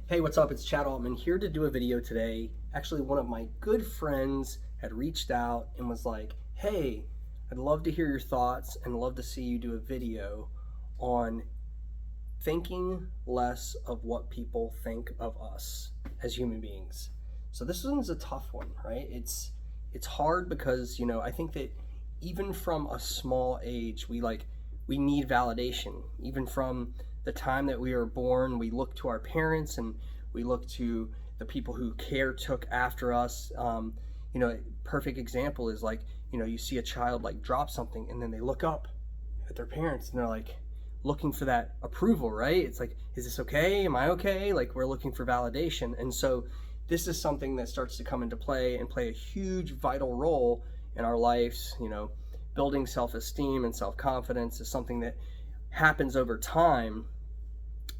Hey, what's up? It's Chad Altman here to do a video today. Actually, one of my good friends had reached out and was like, hey, I'd love to hear your thoughts and love to see you do a video on thinking less of what people think of us as human beings. So this one's a tough one, right? It's hard because, I think that even from a small age, we need validation. Even from the time that we are born, we look to our parents and we look to the people who took after us. Perfect example is like, you see a child like drop something and then they look up at their parents and they're like looking for that approval, right? It's like, is this okay? Am I okay? Like, we're looking for validation. And so this is something that starts to come into play and play a huge vital role in our lives. Building self-esteem and self-confidence is something that happens over time,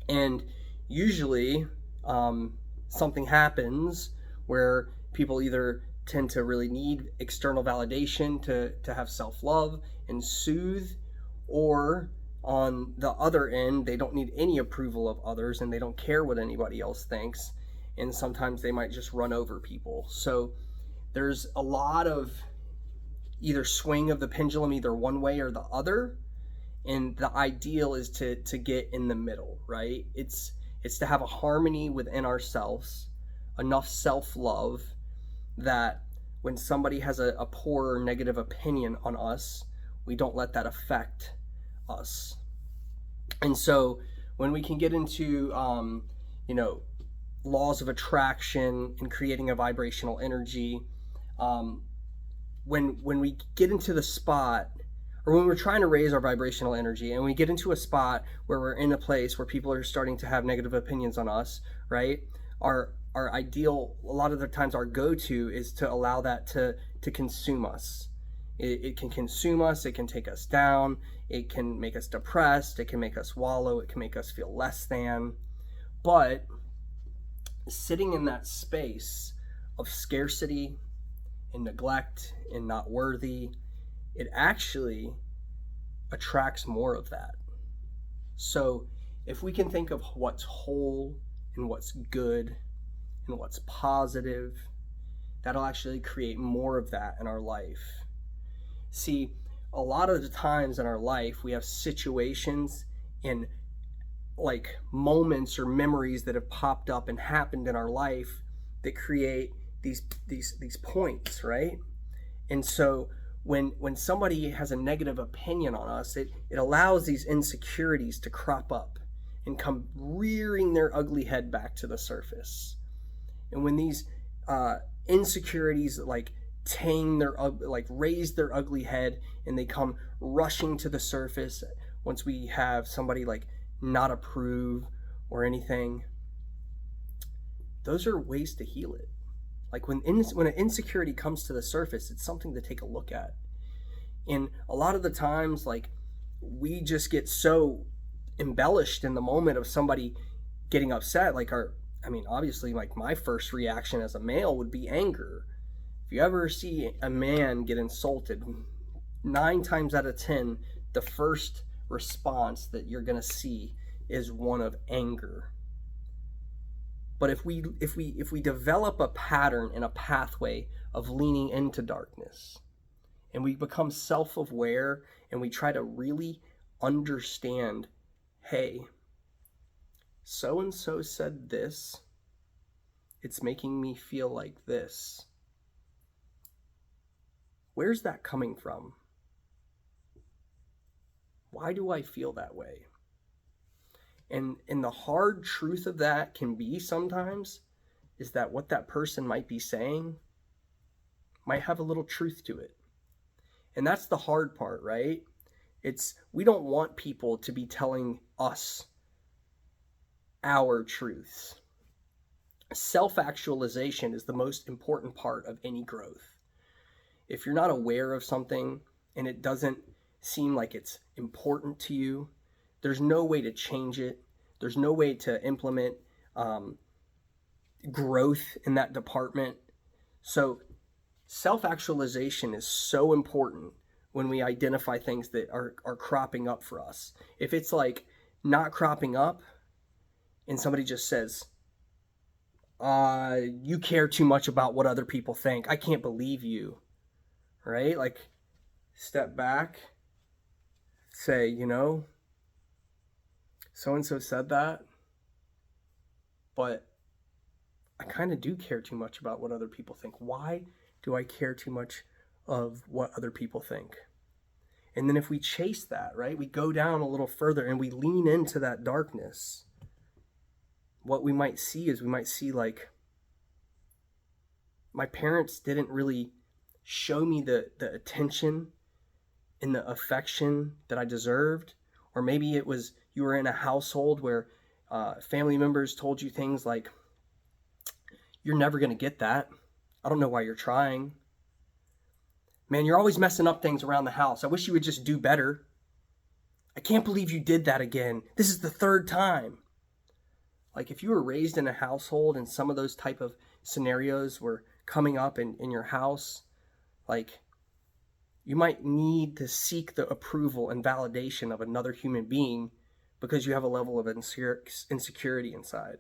and usually something happens where people either tend to really need external validation to have self-love and soothe, or on the other end, they don't need any approval of others and they don't care what anybody else thinks, and sometimes they might just run over people. So there's a lot of either swing of the pendulum either one way or the other, and the ideal is to get in the middle, right? It's to have a harmony within ourselves, enough self-love that when somebody has a poor or negative opinion on us, we don't let that affect us. And so when we can get into laws of attraction and creating a vibrational energy, when we get into the spot, or when we're trying to raise our vibrational energy and we get into a spot where we're in a place where people are starting to have negative opinions on us, right? Our ideal, a lot of the times our go-to is to allow that to consume us. It can consume us, it can take us down, it can make us depressed, it can make us wallow, it can make us feel less than. But sitting in that space of scarcity and neglect and not worthy, it actually attracts more of that. So if we can think of what's whole and what's good and what's positive, that'll actually create more of that in our life. See, a lot of the times in our life, we have situations and like moments or memories that have popped up and happened in our life that create these points, right? And so when somebody has a negative opinion on us, it allows these insecurities to crop up and come rearing their ugly head back to the surface. And when these insecurities raise their ugly head and they come rushing to the surface once we have somebody like not approve or anything, those are ways to heal it. Like when an insecurity comes to the surface, it's something to take a look at. And a lot of the times, like, we just get so embellished in the moment of somebody getting upset. Obviously, like, my first reaction as a male would be anger. If you ever see a man get insulted, 9 times out of 10, the first response that you're gonna see is one of anger. But if we develop a pattern and a pathway of leaning into darkness, and we become self-aware and we try to really understand, hey, so and so said this, it's making me feel like this. Where's that coming from? Why do I feel that way? And the hard truth of that can be sometimes is that what that person might be saying might have a little truth to it. And that's the hard part, right? We don't want people to be telling us our truths. Self-actualization is the most important part of any growth. If you're not aware of something and it doesn't seem like it's important to you, there's no way to change it. There's no way to implement growth in that department. So self-actualization is so important when we identify things that are cropping up for us. If it's like not cropping up and somebody just says, you care too much about what other people think. I can't believe you, right? Like, step back, say, so-and-so said that, but I kind of do care too much about what other people think. Why do I care too much of what other people think? And then if we chase that, right, we go down a little further and we lean into that darkness, what we might see is like, my parents didn't really show me the attention and the affection that I deserved. Or maybe it was you were in a household where family members told you things like, you're never going to get that. I don't know why you're trying. Man, you're always messing up things around the house. I wish you would just do better. I can't believe you did that again. This is the third time. Like, if you were raised in a household and some of those type of scenarios were coming up in your house, like, you might need to seek the approval and validation of another human being because you have a level of insecurity inside.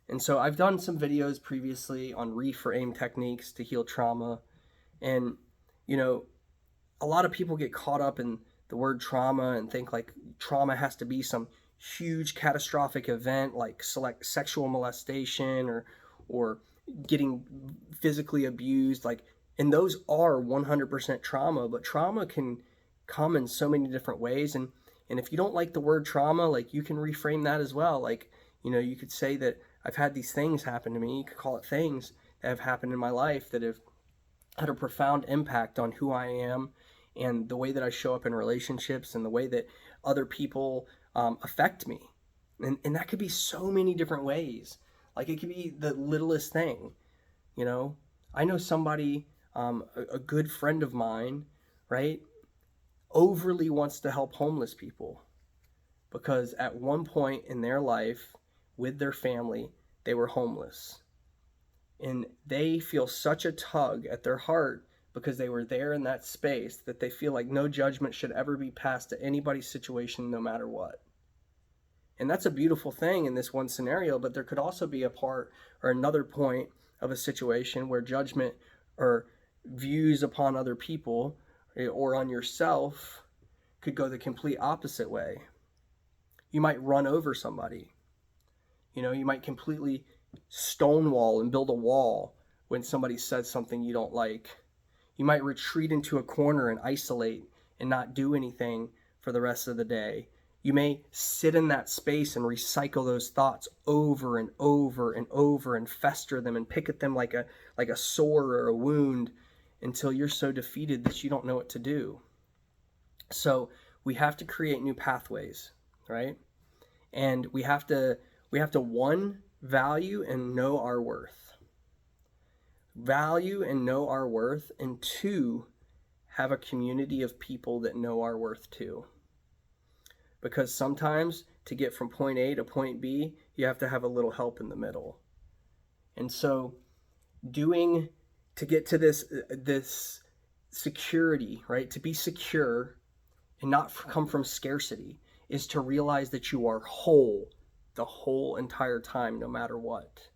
And so I've done some videos previously on reframe techniques to heal trauma. And, a lot of people get caught up in the word trauma and think like trauma has to be some huge catastrophic event like sexual molestation or getting physically abused. And those are 100% trauma, but trauma can come in so many different ways. And if you don't like the word trauma, like, you can reframe that as well. Like, you could say that I've had these things happen to me. You could call it things that have happened in my life that have had a profound impact on who I am and the way that I show up in relationships and the way that other people affect me. And that could be so many different ways. Like, it could be the littlest thing. I know somebody, a good friend of mine, right, overly wants to help homeless people because at one point in their life with their family, they were homeless. And they feel such a tug at their heart because they were there in that space that they feel like no judgment should ever be passed to anybody's situation, no matter what. And that's a beautiful thing in this one scenario, but there could also be a part or another point of a situation where judgment or views upon other people or on yourself could go the complete opposite way. You might run over somebody. You might completely stonewall and build a wall when somebody says something you don't like. You might retreat into a corner and isolate and not do anything for the rest of the day. You may sit in that space and recycle those thoughts over and over and over and fester them and pick at them like a sore or a wound until you're so defeated that you don't know what to do. So we have to create new pathways, right? And we have to one, value and know our worth. Value and know our worth, and two, have a community of people that know our worth too. Because sometimes to get from point A to point B, you have to have a little help in the middle. And so to get to this security, right? To be secure and not come from scarcity is to realize that you are whole the whole entire time, no matter what.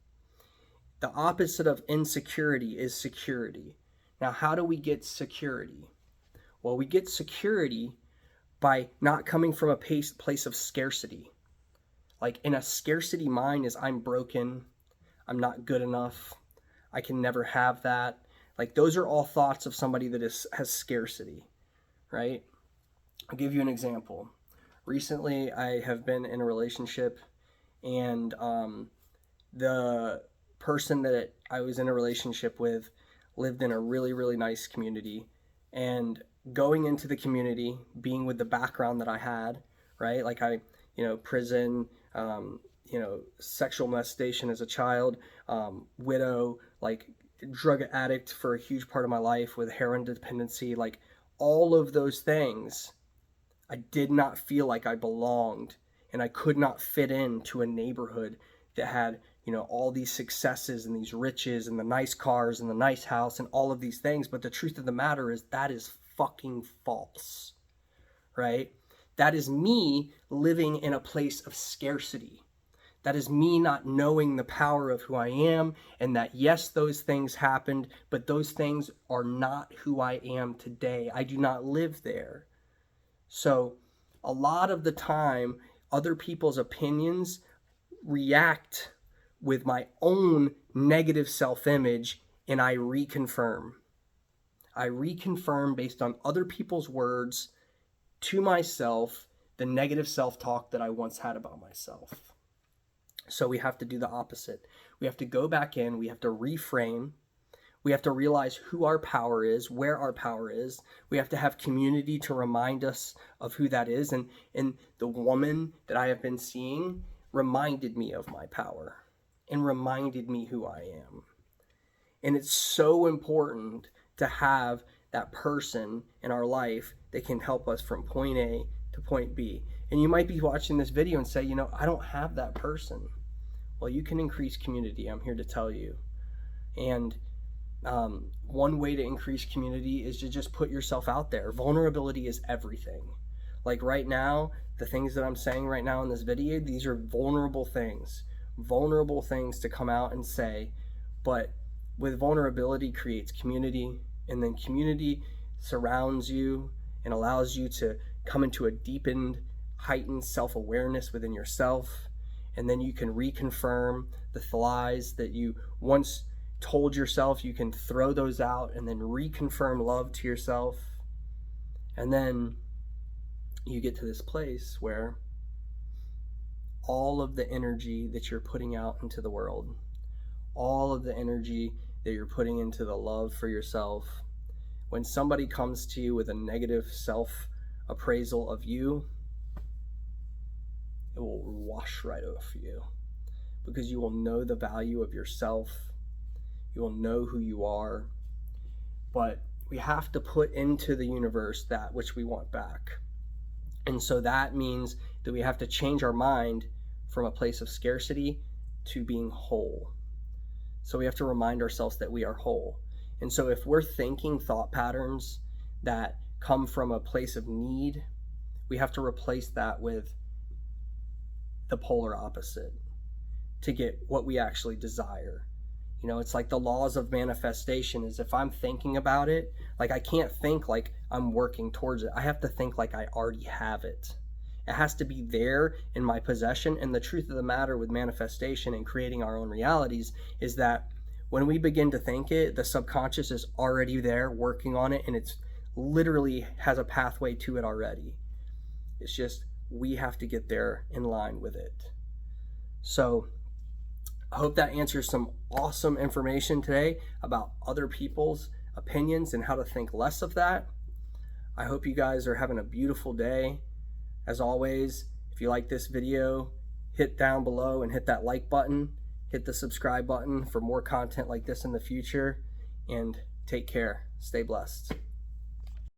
The opposite of insecurity is security. Now, how do we get security? Well, we get security by not coming from a place of scarcity. Like, in a scarcity mind is I'm broken, I'm not good enough, I can never have that. Like, those are all thoughts of somebody that has scarcity, right? I'll give you an example. Recently, I have been in a relationship, and the person that I was in a relationship with lived in a really, really nice community. And going into the community, being with the background that I had, right? Like, prison, sexual molestation as a child, widow, like drug addict for a huge part of my life with heroin dependency, like all of those things, I did not feel like I belonged, and I could not fit into a neighborhood that had, all these successes and these riches and the nice cars and the nice house and all of these things. But the truth of the matter is that is fucking false, right? That is me living in a place of scarcity. That is me not knowing the power of who I am, and that yes, those things happened, but those things are not who I am today. I do not live there. So a lot of the time, other people's opinions react with my own negative self-image, and I reconfirm. I reconfirm based on other people's words to myself the negative self-talk that I once had about myself. So we have to do the opposite. We have to go back in, we have to reframe, we have to realize who our power is, where our power is. We have to have community to remind us of who that is. And the woman that I have been seeing reminded me of my power and reminded me who I am. And it's so important to have that person in our life that can help us from point A to point B. And you might be watching this video and say, you know, I don't have that person. Well, you can increase community, I'm here to tell you. And one way to increase community is to just put yourself out there. Vulnerability is everything. Like right now, the things that I'm saying right now in this video, these are vulnerable things to come out and say, but with vulnerability creates community, and then community surrounds you and allows you to come into a deepened, heightened self-awareness within yourself. And then you can reconfirm the lies that you once told yourself. You can throw those out and then reconfirm love to yourself. And then you get to this place where all of the energy that you're putting out into the world, all of the energy that you're putting into the love for yourself, when somebody comes to you with a negative self-appraisal of you, it will wash right off you, because you will know the value of yourself. You will know who you are. But we have to put into the universe that which we want back. And so that means that we have to change our mind from a place of scarcity to being whole. So we have to remind ourselves that we are whole. And so if we're thinking thought patterns that come from a place of need, we have to replace that with the polar opposite to get what we actually desire. You know, it's like the laws of manifestation is if I'm thinking about it, like I can't think like I'm working towards it. I have to think like I already have it. It has to be there in my possession. And the truth of the matter with manifestation and creating our own realities is that when we begin to think it, the subconscious is already there working on it, and it's literally has a pathway to it already. It's just we have to get there in line with it. So I hope that answers some awesome information today about other people's opinions and how to think less of that. I hope you guys are having a beautiful day. As always, if you like this video, hit down below and hit that like button. Hit the subscribe button for more content like this in the future. And take care. Stay blessed.